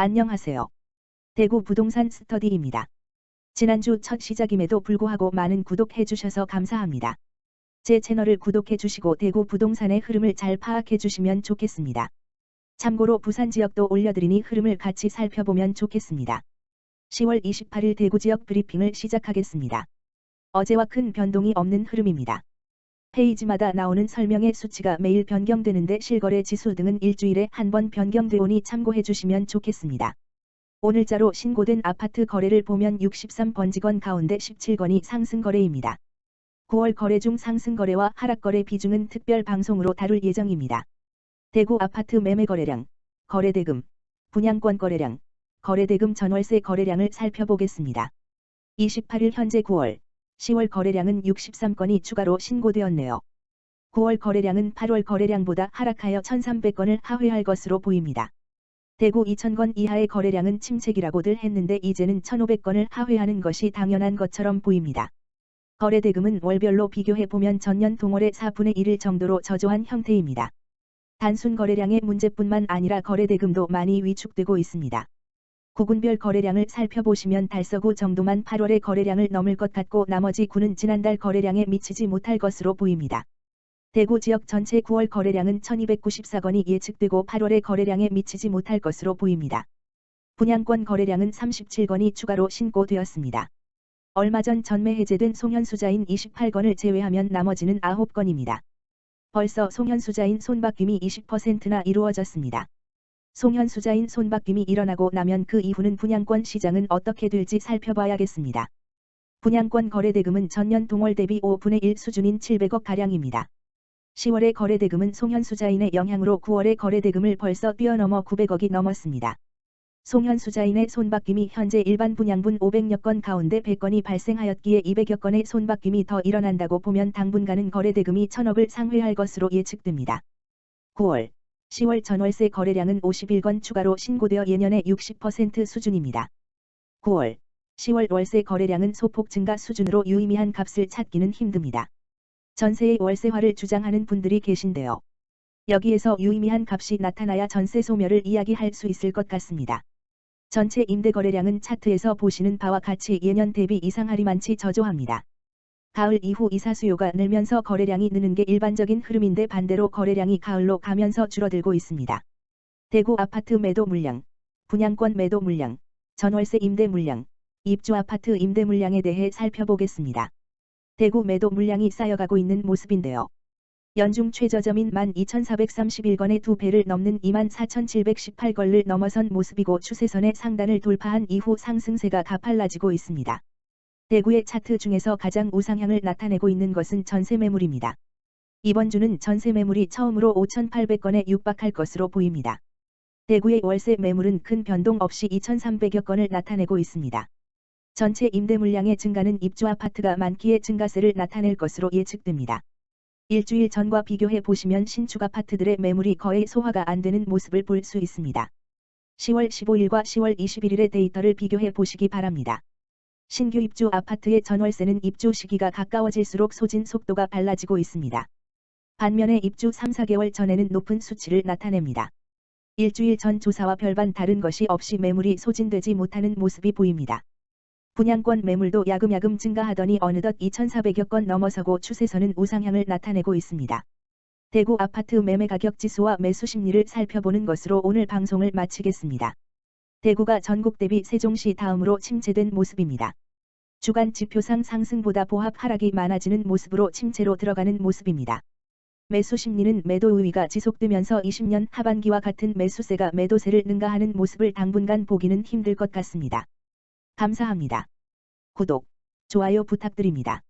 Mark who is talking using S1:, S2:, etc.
S1: 안녕하세요. 대구 부동산 스터디입니다. 지난주 첫 시작임에도 불구하고 많은 구독해 주셔서 감사합니다. 제 채널을 구독해 주시고 대구 부동산의 흐름을 잘 파악해 주시면 좋겠습니다. 참고로 부산 지역도 올려드리니 흐름을 같이 살펴보면 좋겠습니다. 10월 28일 대구 지역 브리핑을 시작하겠습니다. 어제와 큰 변동이 없는 흐름입니다. 페이지마다 나오는 설명의 수치가 매일 변경되는데 실거래 지수 등은 일주일에 한 번 변경되오니 참고해 주시면 좋겠습니다. 오늘자로 신고된 아파트 거래를 보면 63번지건 가운데 17건이 상승거래입니다. 9월 거래 중 상승거래와 하락거래 비중은 특별 방송으로 다룰 예정입니다. 대구 아파트 매매 거래량, 거래대금, 분양권 거래량, 거래대금 전월세 거래량을 살펴보겠습니다. 28일 현재 9월, 10월 거래량은 63건이 추가로 신고되었네요. 9월 거래량은 8월 거래량보다 하락하여 1300건을 하회할 것으로 보입니다. 대구 2000건 이하의 거래량은 침체기라고들 했는데 이제는 1500건을 하회하는 것이 당연한 것처럼 보입니다. 거래대금은 월별로 비교해보면 전년 동월의 4분의 1일 정도로 저조한 형태입니다. 단순 거래량의 문제뿐만 아니라 거래대금도 많이 위축되고 있습니다. 구군별 거래량을 살펴보시면 달서구 정도만 8월의 거래량을 넘을 것 같고 나머지 구는 지난달 거래량에 미치지 못할 것으로 보입니다. 대구 지역 전체 9월 거래량은 1294건이 예측되고 8월의 거래량에 미치지 못할 것으로 보입니다. 분양권 거래량은 37건이 추가로 신고되었습니다. 얼마 전 전매 해제된 송현수자인 28건을 제외하면 나머지는 9건입니다. 벌써 송현수자인 손바뀜이 20%나 이루어졌습니다. 송현수자인 손바뀜이 일어나고 나면 그 이후는 분양권 시장은 어떻게 될지 살펴봐야겠습니다. 분양권 거래대금은 전년 동월 대비 5분의 1 수준인 700억가량입니다. 10월의 거래대금은 송현수자인의 영향으로 9월의 거래대금을 벌써 뛰어넘어 900억이 넘었습니다. 송현수자인의 손바뀜이 현재 일반 분양분 500여 건 가운데 100건이 발생하였기에 200여 건의 손바뀜이 더 일어난다고 보면 당분간은 거래대금이 1000억을 상회할 것으로 예측됩니다. 9월, 10월 전월세 거래량은 51건 추가로 신고되어 예년의 60% 수준입니다. 9월, 10월 월세 거래량은 소폭 증가 수준으로 유의미한 값을 찾기는 힘듭니다. 전세의 월세화를 주장하는 분들이 계신데요. 여기에서 유의미한 값이 나타나야 전세 소멸을 이야기할 수 있을 것 같습니다. 전체 임대 거래량은 차트에서 보시는 바와 같이 예년 대비 이상하리만치 저조합니다. 가을 이후 이사 수요가 늘면서 거래량이 느는 게 일반적인 흐름인데 반대로 거래량이 가을로 가면서 줄어들고 있습니다. 대구 아파트 매도 물량, 분양권 매도 물량, 전월세 임대 물량, 입주 아파트 임대 물량에 대해 살펴보겠습니다. 대구 매도 물량이 쌓여가고 있는 모습인데요. 연중 최저점인 12,431건의 2배를 넘는 24,718건을 넘어선 모습이고 추세선의 상단을 돌파한 이후 상승세가 가팔라지고 있습니다. 대구의 차트 중에서 가장 우상향을 나타내고 있는 것은 전세 매물입니다. 이번 주는 전세 매물이 처음으로 5,800건에 육박할 것으로 보입니다. 대구의 월세 매물은 큰 변동 없이 2,300여 건을 나타내고 있습니다. 전체 임대 물량의 증가는 입주 아파트가 많기에 증가세를 나타낼 것으로 예측됩니다. 일주일 전과 비교해 보시면 신축 아파트들의 매물이 거의 소화가 안 되는 모습을 볼 수 있습니다. 10월 15일과 10월 21일의 데이터를 비교해 보시기 바랍니다. 신규 입주 아파트의 전월세는 입주 시기가 가까워질수록 소진 속도가 빨라지고 있습니다. 반면에 입주 3-4개월 전에는 높은 수치를 나타냅니다. 일주일 전 조사와 별반 다른 것이 없이 매물이 소진되지 못하는 모습이 보입니다. 분양권 매물도 야금야금 증가하더니 어느덧 2,400여 건 넘어서고 추세선은 우상향을 나타내고 있습니다. 대구 아파트 매매 가격 지수와 매수 심리를 살펴보는 것으로 오늘 방송을 마치겠습니다. 대구가 전국 대비 세종시 다음으로 침체된 모습입니다. 주간 지표상 상승보다 보합 하락이 많아지는 모습으로 침체로 들어가는 모습입니다. 매수 심리는 매도 우위가 지속되면서 20년 하반기와 같은 매수세가 매도세를 능가하는 모습을 당분간 보기는 힘들 것 같습니다. 감사합니다. 구독, 좋아요 부탁드립니다.